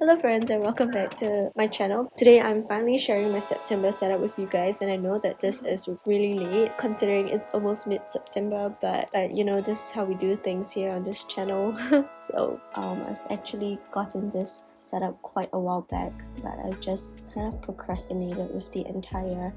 Hello friends and welcome back to my channel. Today I'm finally sharing my September setup with you guys, and I know that this is really late considering it's almost mid-September, but you know, this is how we do things here on this channel. So I've actually gotten this set up quite a while back, but I've just kind of procrastinated with the entire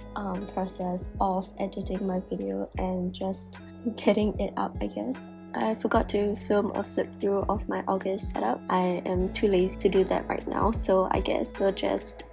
process of editing my video and just getting it up, I guess. I forgot to film a flip through of my August setup. I am too lazy to do that right now, so I guess we'll just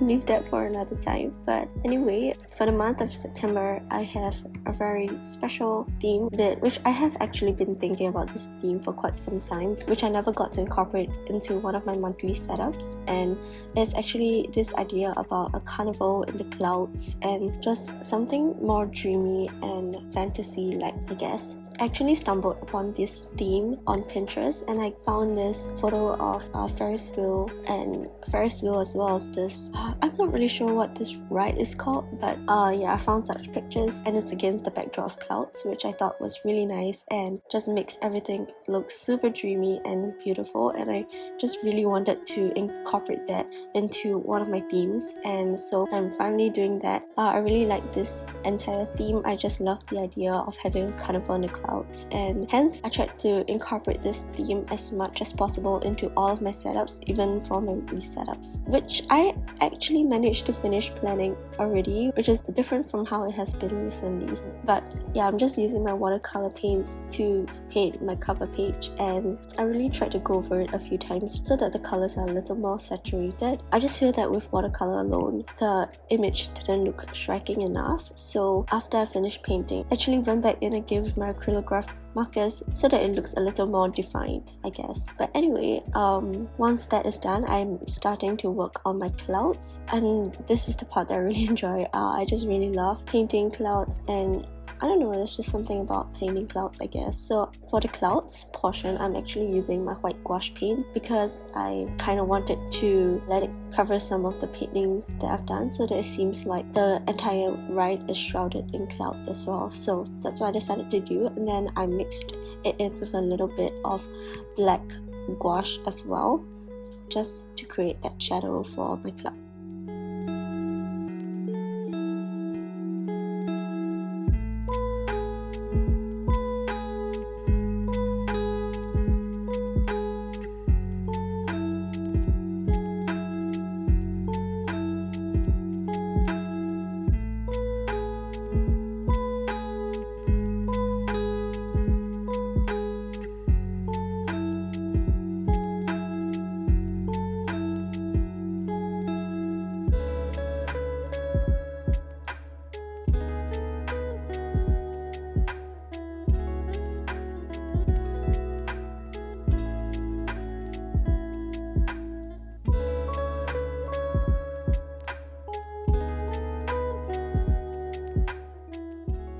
leave that for another time. But anyway, for the month of September, I have a very special theme bit, which I have actually been thinking about this theme for quite some time, which I never got to incorporate into one of my monthly setups. And it's actually this idea about a carnival in the clouds and just something more dreamy and fantasy-like, I guess. Actually stumbled upon this theme on Pinterest, and I found this photo of Ferris wheel, and Ferris wheel as well as this I'm not really sure what this ride is called, but yeah, I found such pictures, and it's against the backdrop of clouds, which I thought was really nice and just makes everything look super dreamy and beautiful, and I just really wanted to incorporate that into one of my themes, and so I'm finally doing that. I really like this entire theme. I just love the idea of having a carnival in the clouds, and hence I tried to incorporate this theme as much as possible into all of my setups, even for my weekly setups, which I actually managed to finish planning already, which is different from how it has been recently. But yeah, I'm just using my watercolor paints to paint my cover page, and I really tried to go over it a few times so that the colors are a little more saturated. I just feel that with watercolor alone, the image didn't look striking enough, so after I finished painting, I actually went back in and gave my acrylograph markers so that it looks a little more defined, I guess. But anyway, once that is done, I'm starting to work on my clouds, and this is the part that I really enjoy. I just really love painting clouds, and I don't know, there's just something about painting clouds, I guess. So for the clouds portion, I'm actually using my white gouache paint because I kind of wanted to let it cover some of the paintings that I've done so that it seems like the entire ride is shrouded in clouds as well. So that's what I decided to do, and then I mixed it in with a little bit of black gouache as well, just to create that shadow for my cloud.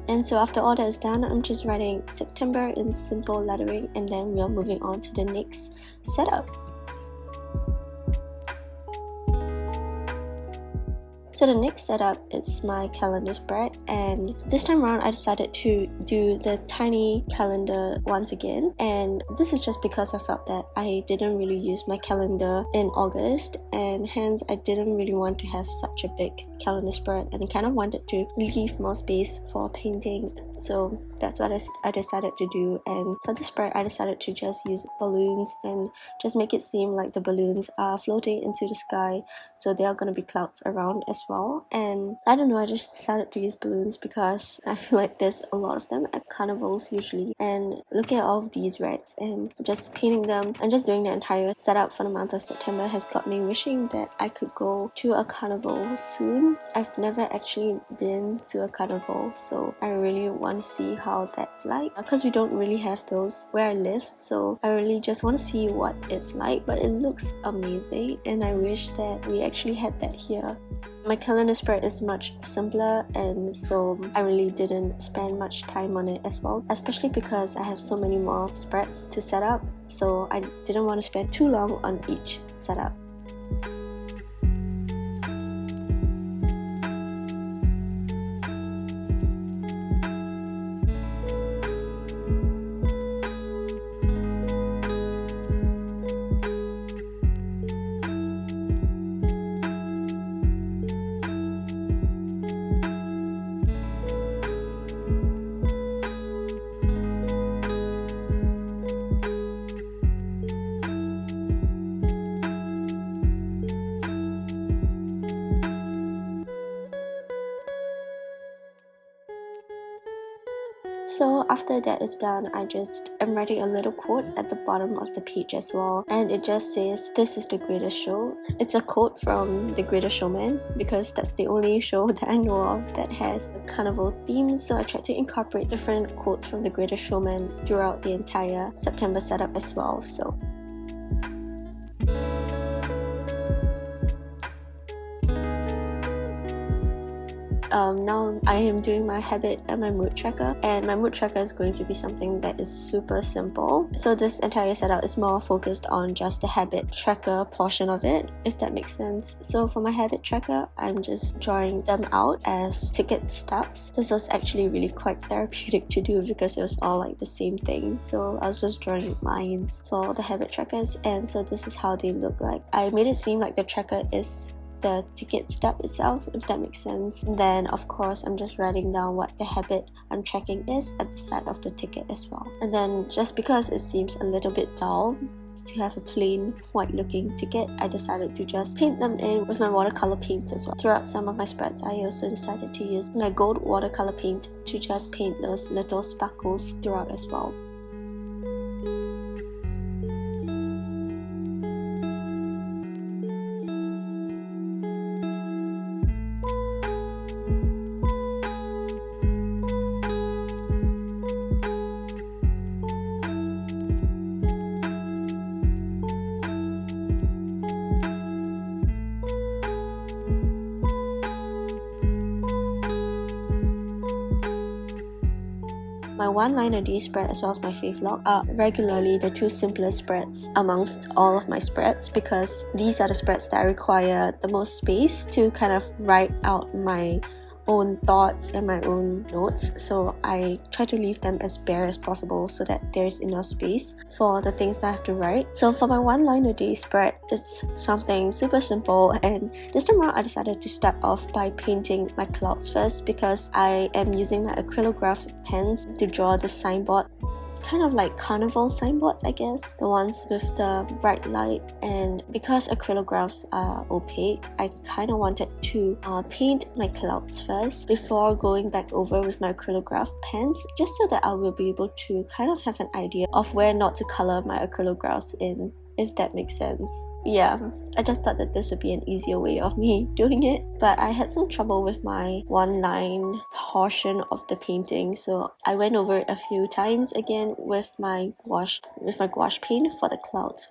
And so after all that is done, I'm just writing September in simple lettering, and then we are moving on to the next setup. So the next setup is my calendar spread, and this time around I decided to do the tiny calendar once again, and this is just because I felt that I didn't really use my calendar in August, and hence I didn't really want to have such a big calendar spread, and I kind of wanted to leave more space for painting. So that's what I decided to do, and for the spread I decided to just use balloons and just make it seem like the balloons are floating into the sky, so there are going to be clouds around as well. And I don't know, I just decided to use balloons because I feel like there's a lot of them at carnivals usually, and looking at all of these reds and just painting them and just doing the entire setup for the month of September has got me wishing that I could go to a carnival soon. I've never actually been to a carnival, so I really want to see how that's like, because we don't really have those where I live, so I really just want to see what it's like. But it looks amazing, and I wish that we actually had that here. My calendar spread is much simpler, and so I really didn't spend much time on it as well, especially because I have so many more spreads to set up, so I didn't want to spend too long on each setup. So after that is done, I'm writing a little quote at the bottom of the page as well, and it just says, "This is the greatest show." It's a quote from The Greatest Showman because that's the only show that I know of that has a carnival theme, so I tried to incorporate different quotes from The Greatest Showman throughout the entire September setup as well. So now I am doing my habit and my mood tracker, and my mood tracker is going to be something that is super simple. So this entire setup is more focused on just the habit tracker portion of it, if that makes sense. So for my habit tracker, I'm just drawing them out as ticket stubs. This was actually really quite therapeutic to do because it was all like the same thing. So I was just drawing lines for the habit trackers, and so this is how they look like. I made it seem like the tracker is the ticket stub itself, if that makes sense. And then of course I'm just writing down what the habit I'm tracking is at the side of the ticket as well. And then just because it seems a little bit dull to have a plain white looking ticket, I decided to just paint them in with my watercolor paints as well. Throughout some of my spreads, I also decided to use my gold watercolor paint to just paint those little sparkles throughout as well. My one-liner day spread as well as my fave log are regularly the two simplest spreads amongst all of my spreads, because these are the spreads that I require the most space to kind of write out my own thoughts and my own notes. So I try to leave them as bare as possible so that there's enough space for the things that I have to write. So for my one-liner day spread, it's something super simple, and this time around I decided to start off by painting my clouds first because I am using my acrylograph pens to draw the signboard, kind of like carnival signboards, I guess, the ones with the bright light. And because acrylographs are opaque, I kind of wanted to paint my clouds first before going back over with my acrylograph pens, just so that I will be able to kind of have an idea of where not to color my acrylographs in, if that makes sense. Yeah, I just thought that this would be an easier way of me doing it, but I had some trouble with my one line portion of the painting, so I went over it a few times again with my gouache paint for the clouds.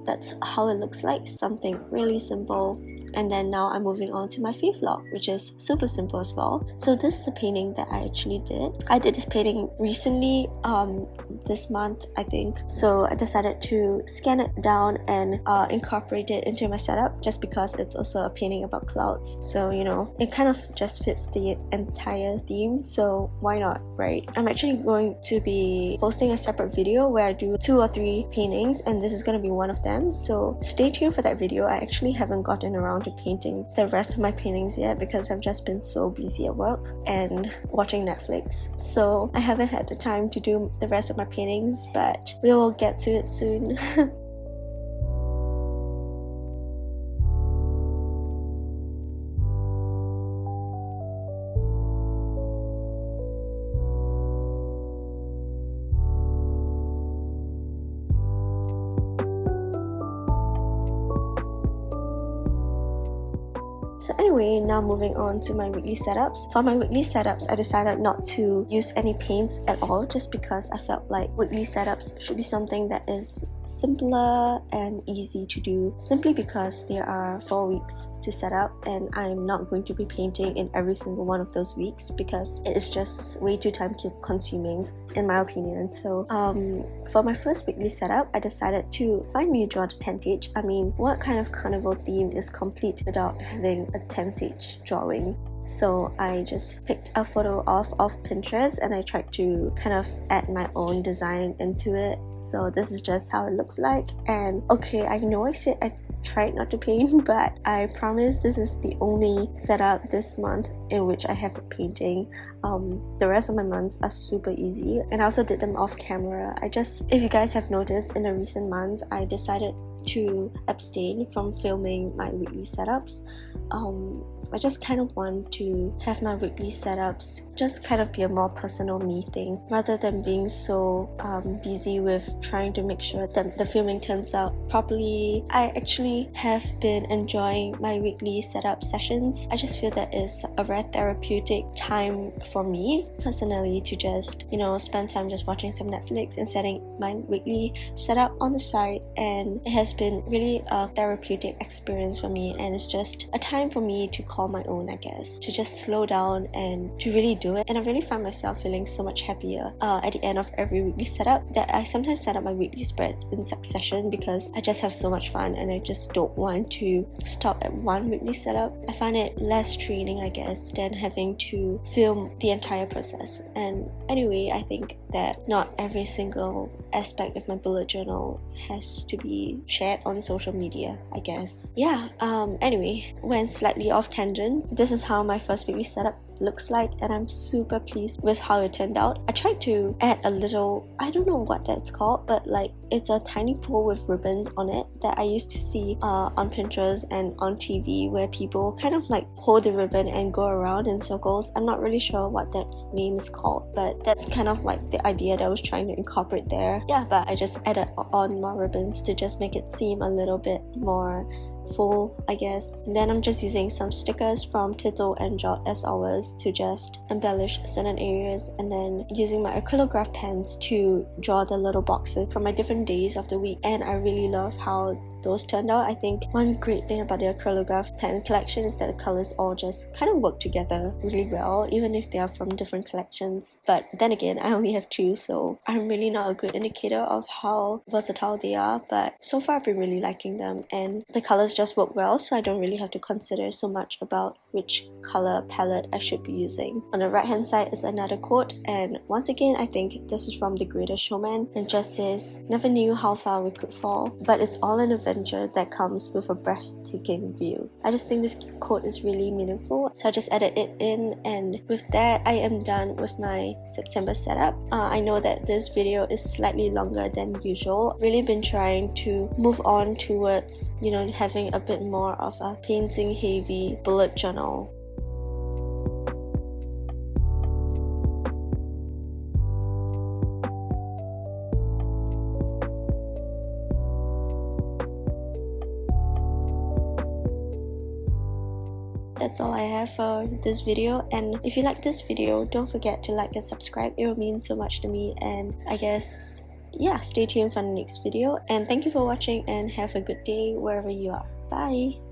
That's how it looks like, something really simple. And then now I'm moving on to my fave log, which is super simple as well. So this is a painting that I actually did. I did this painting recently, this month I think. So I decided to scan it down and incorporate it into my setup, just because it's also a painting about clouds. So you know, it kind of just fits the entire theme, so why not, right? I'm actually going to be posting a separate video where I do 2 or 3 paintings, and this is going to be one of them. So stay tuned for that video. I actually haven't gotten around to painting the rest of my paintings yet because I've just been so busy at work and watching Netflix, so I haven't had the time to do the rest of my paintings, but we will get to it soon. So anyway, now moving on to my weekly setups. For my weekly setups, I decided not to use any paints at all, just because I felt like weekly setups should be something that is simpler and easy to do, simply because there are 4 weeks to set up and I'm not going to be painting in every single one of those weeks because it is just way too time consuming in my opinion. So for my first weekly setup, I decided to finally draw the tentage. I mean, what kind of carnival theme is complete without having a tentage drawing? So I just picked a photo off of Pinterest and I tried to kind of add my own design into it. So this is just how it looks like. And okay, I know I said I tried not to paint, but I promise this is the only setup this month in which I have a painting. The rest of my months are super easy, and I also did them off camera. If you guys have noticed, in the recent months I decided to abstain from filming my weekly setups. I just kind of want to have my weekly setups just kind of be a more personal me thing, rather than being so busy with trying to make sure that the filming turns out properly. I actually have been enjoying my weekly setup sessions. I just feel that it's a very therapeutic time for me personally to just, you know, spend time just watching some Netflix and setting my weekly setup on the side, and it has been really a therapeutic experience for me, and it's just a time for me to call my own, I guess, to just slow down and to really do it. And I really find myself feeling so much happier at the end of every weekly setup, that I sometimes set up my weekly spreads in succession because I just have so much fun and I just don't want to stop at one weekly setup. I find it less draining, I guess, than having to film the entire process. And anyway, I think that not every single aspect of my bullet journal has to be shared on social media, I guess. Yeah, anyway, went slightly off tangent. This is how my first weekly setup looks like, and I'm super pleased with how it turned out. I tried to add a little, I don't know what that's called, but like it's a tiny pole with ribbons on it that I used to see on Pinterest and on TV, where people kind of like hold the ribbon and go around in circles. I'm not really sure what that name is called, but that's kind of like the idea that I was trying to incorporate there. Yeah, but I just added on more ribbons to just make it seem a little bit more full, I guess. And then I'm just using some stickers from Tittle and Jot as always to just embellish certain areas, and then using my acrylograph pens to draw the little boxes from my different days of the week. And I really love how those turned out. I think one great thing about the acrylograph pen collection is that the colors all just kind of work together really well, even if they are from different collections. But then again, I only have two, so I'm really not a good indicator of how versatile they are, but so far I've been really liking them, and the colors just work well, so I don't really have to consider so much about which color palette I should be using. On the right hand side is another quote, and once again I think this is from The Greatest Showman, and just says, "Never knew how far we could fall, but it's all an adventure that comes with a breathtaking view." I just think this quote is really meaningful, so I just added it in, and with that I am done with my September setup. I know that this video is slightly longer than usual. Really been trying to move on towards, you know, having a bit more of a painting heavy bullet journal. That's all I have for this video, and if you like this video, don't forget to like and subscribe. It will mean so much to me, and I guess, yeah, stay tuned for the next video. And thank you for watching, and have a good day wherever you are. Bye!